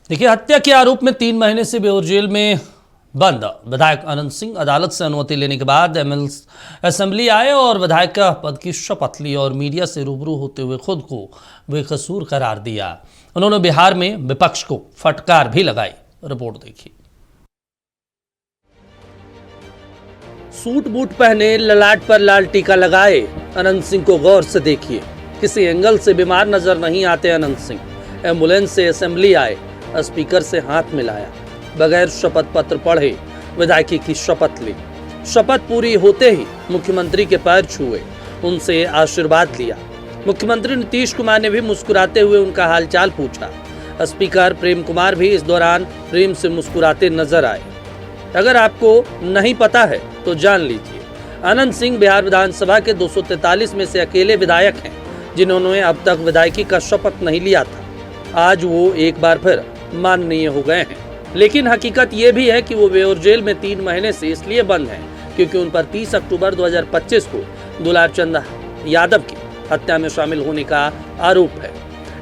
देखिए, हत्या के आरोप में 3 महीने से बेऊर जेल में बंद विधायक अनंत सिंह अदालत से अनुमति लेने के बाद असेंबली आए और विधायक का पद की शपथ ली और मीडिया से रूबरू होते हुए खुद को बेकसूर करार दिया। उन्होंने बिहार में विपक्ष को फटकार भी लगाई। रिपोर्ट देखिए। सूट बूट पहने, ललाट पर लाल टीका लगाए अनंत सिंह को गौर से देखिए। किसी एंगल से बीमार नजर नहीं आते अनंत सिंह। एम्बुलेंस से असेंबली आए, स्पीकर से हाथ मिलाया, बगैर शपथ पत्र पढ़े विधायकी की शपथ ली। शपथ पूरी होते ही मुख्यमंत्री के पैर छुए, उनसे आशीर्वाद लिया। मुख्यमंत्री नीतीश कुमार ने भी मुस्कुराते हुए उनका हालचाल पूछा। स्पीकर प्रेम कुमार भी इस दौरान प्रेम से मुस्कुराते नजर आए। अगर आपको नहीं पता है तो जान लीजिए, अनंत सिंह बिहार विधानसभा के 243 में से अकेले विधायक हैं जिन्होंने अब तक विधायकी का शपथ नहीं लिया था। आज वो एक बार फिर माननीय हो गए हैं। लेकिन हकीकत ये भी है कि वो बेऊर जेल में 3 महीने से इसलिए बंद हैं क्योंकि उन पर 30 अक्टूबर 2025 को दुलार चंद यादव की हत्या में शामिल होने का आरोप है।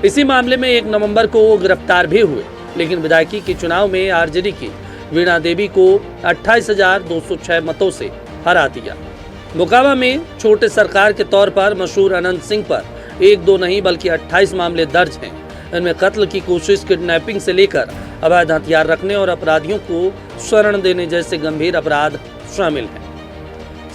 इसी मामले में 1 नवंबर को वो गिरफ्तार भी हुए, लेकिन विधायकी के चुनाव में आरजेडी की वीणा देवी को 28,206 मतों से हरा दिया। मोकामा में छोटे सरकार के तौर पर मशहूर अनंत सिंह पर 1-2 नहीं बल्कि 28 मामले दर्ज हैं। इनमें कत्ल की कोशिश, किडनैपिंग से लेकर अवैध हथियार रखने और अपराधियों को शरण देने जैसे गंभीर अपराध शामिल हैं।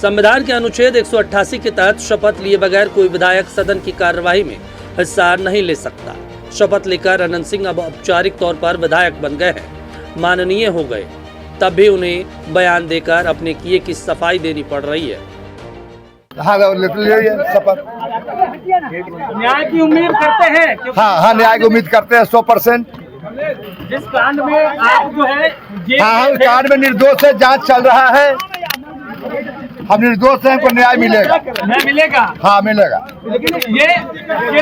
संविधान के अनुच्छेद 188 के तहत शपथ लिए बगैर कोई विधायक सदन की कार्यवाही में हिस्सा नहीं ले सकता। शपथ लेकर अनंत सिंह अब औपचारिक तौर पर विधायक बन गए हैं, माननीय हो गए, तब भी उन्हें बयान देकर अपने किए की सफाई देनी पड़ रही है। हाँ, शपथ न्याय की उम्मीद करते हैं। हाँ, न्याय की उम्मीद करते हैं 100%। जिस कांड में आप जो है हाँ, उस कांड में निर्दोष है, जांच चल रहा है। हम निर्दोष हैं, हमको न्याय मिलेगा। न्याय मिलेगा? हाँ, मिलेगा। लेकिन ये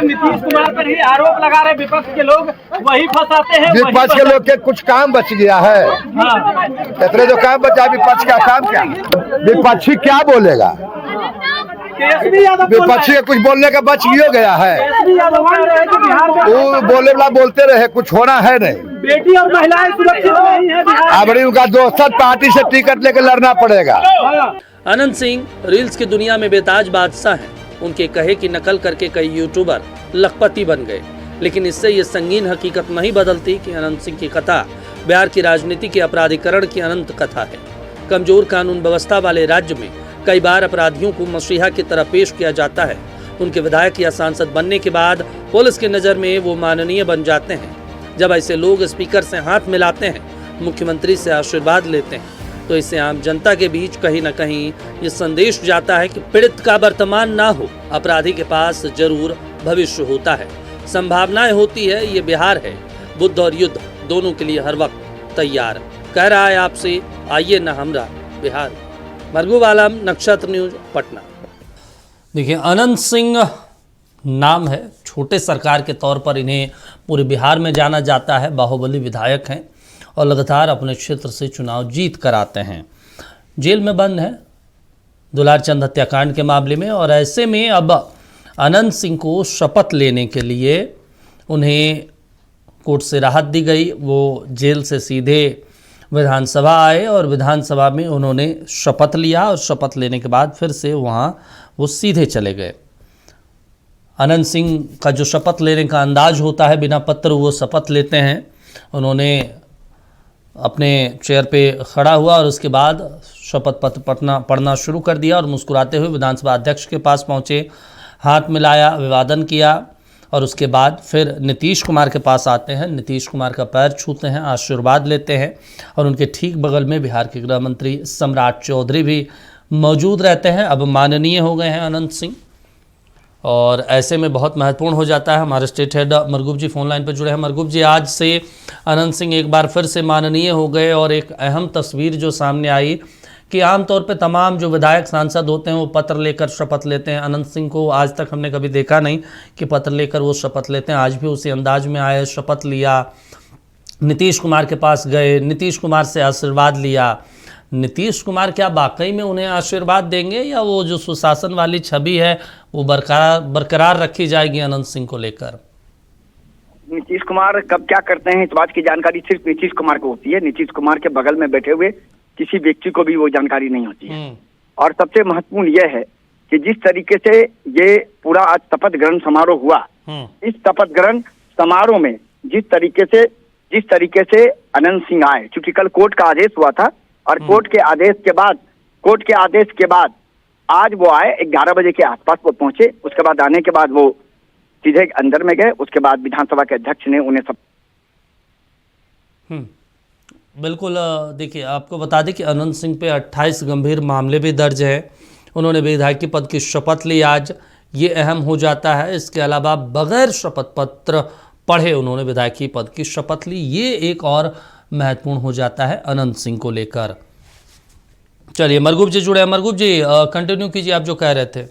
नीतीश कुमार पर ही आरोप लगा रहे विपक्ष के लोग, वही फंसाते हैं। विपक्ष के लोग के कुछ काम बच गया है। हाँ। इतने जो काम बचा, विपक्ष का काम क्या? विपक्षी क्या बोलेगा? विपक्षी कुछ बोलने का बच गया है। वो बोले वाला बोलते रहे, कुछ होना है नहीं। बेटी और महिलाएं सुरक्षित नहीं है बिहार में। अब उनका दोस्त पार्टी से टिकट लेकर लड़ना पड़ेगा। अनंत सिंह रील्स की दुनिया में बेताज बादशाह हैं। उनके कहे की नकल करके कई यूट्यूबर लखपति बन गए, लेकिन इससे ये संगीन हकीकत नहीं बदलती कि अनंत सिंह की कथा बिहार की राजनीति के अपराधीकरण की अनंत कथा है। कमजोर कानून व्यवस्था वाले राज्य में कई बार अपराधियों को मसीहा की तरह पेश किया जाता है। उनके विधायक या सांसद बनने के बाद पुलिस की नज़र में वो माननीय बन जाते हैं। जब ऐसे लोग स्पीकर से हाथ मिलाते हैं, मुख्यमंत्री से आशीर्वाद लेते हैं, तो इससे आम जनता के बीच कहीं न कहीं ये संदेश जाता है कि पीड़ित का वर्तमान ना हो, अपराधी के पास जरूर भविष्य होता है, संभावनाएं होती है। ये बिहार है, बुद्ध और युद्ध दोनों के लिए हर वक्त तैयार। कह रहा है आपसे, आइए ना हमरा बिहार। मरगूब आलम, नक्षत्र न्यूज, पटना। देखिए, अनंत सिंह नाम है, छोटे सरकार के तौर पर इन्हें पूरे बिहार में जाना जाता है। बाहुबली विधायक हैं और लगातार अपने क्षेत्र से चुनाव जीत कर आते हैं। जेल में बंद हैं दुलार चंद हत्याकांड के मामले में, और ऐसे में अब अनंत सिंह को शपथ लेने के लिए उन्हें कोर्ट से राहत दी गई। वो जेल से सीधे विधानसभा आए और विधानसभा में उन्होंने शपथ लिया और शपथ लेने के बाद फिर से वहाँ वो सीधे चले गए। अनंत सिंह का जो शपथ लेने का अंदाज होता है, बिना पत्र वो शपथ लेते हैं। उन्होंने अपने चेयर पे खड़ा हुआ और उसके बाद शपथ पत्र पढ़ना शुरू कर दिया और मुस्कुराते हुए विधानसभा अध्यक्ष के पास पहुँचे, हाथ मिलाया, अभिवादन किया और उसके बाद फिर नीतीश कुमार के पास आते हैं। नीतीश कुमार का पैर छूते हैं, आशीर्वाद लेते हैं और उनके ठीक बगल में बिहार के गृह मंत्री सम्राट चौधरी भी मौजूद रहते हैं। अब माननीय हो गए हैं अनंत सिंह, और ऐसे में बहुत महत्वपूर्ण हो जाता है। हमारे स्टेट हेड मरगूब जी फोन लाइन पर जुड़े हैं। मरगूब जी, आज से अनंत सिंह एक बार फिर से माननीय हो गए और एक अहम तस्वीर जो सामने आई कि आमतौर पे तमाम जो विधायक सांसद होते हैं वो पत्र लेकर शपथ लेते हैं। अनंत सिंह को आज तक हमने कभी देखा नहीं कि पत्र लेकर वो शपथ लेते हैं। आज भी उसी अंदाज में आए, शपथ लिया, नीतीश कुमार के पास गए, नीतीश कुमार से आशीर्वाद लिया। नीतीश कुमार क्या वाकई में उन्हें आशीर्वाद देंगे या वो जो सुशासन वाली छवि है वो बरकरार रखी जाएगी अनंत सिंह को लेकर? नीतीश कुमार कब क्या करते हैं इस बात की जानकारी सिर्फ नीतीश कुमार को होती है। नीतीश कुमार के बगल में बैठे हुए किसी व्यक्ति को भी वो जानकारी नहीं होती है। और सबसे महत्वपूर्ण यह है कि जिस तरीके से ये पूरा आज शपथ ग्रहण समारोह हुआ, इस शपथ ग्रहण समारोह में जिस तरीके से अनंत सिंह आए, क्योंकि कल कोर्ट का आदेश हुआ था और कोर्ट के आदेश के बाद आज वो आए 11 बजे के आसपास वो पहुंचे। उसके बाद आने के बाद वो सीधे अंदर में गए। उसके बाद विधानसभा के अध्यक्ष ने उन्हें सब बिल्कुल। देखिए, आपको बता दें कि अनंत सिंह पे 28 गंभीर मामले भी दर्ज हैं। उन्होंने विधायकी पद की शपथ ली आज, ये अहम हो जाता है। इसके अलावा बगैर शपथ पत्र पढ़े उन्होंने विधायकी पद की शपथ ली, ये एक और महत्वपूर्ण हो जाता है अनंत सिंह को लेकर। चलिए, मरगूब जी जुड़े हैं। मरगूब जी, कंटिन्यू कीजिए आप जो कह रहे थे।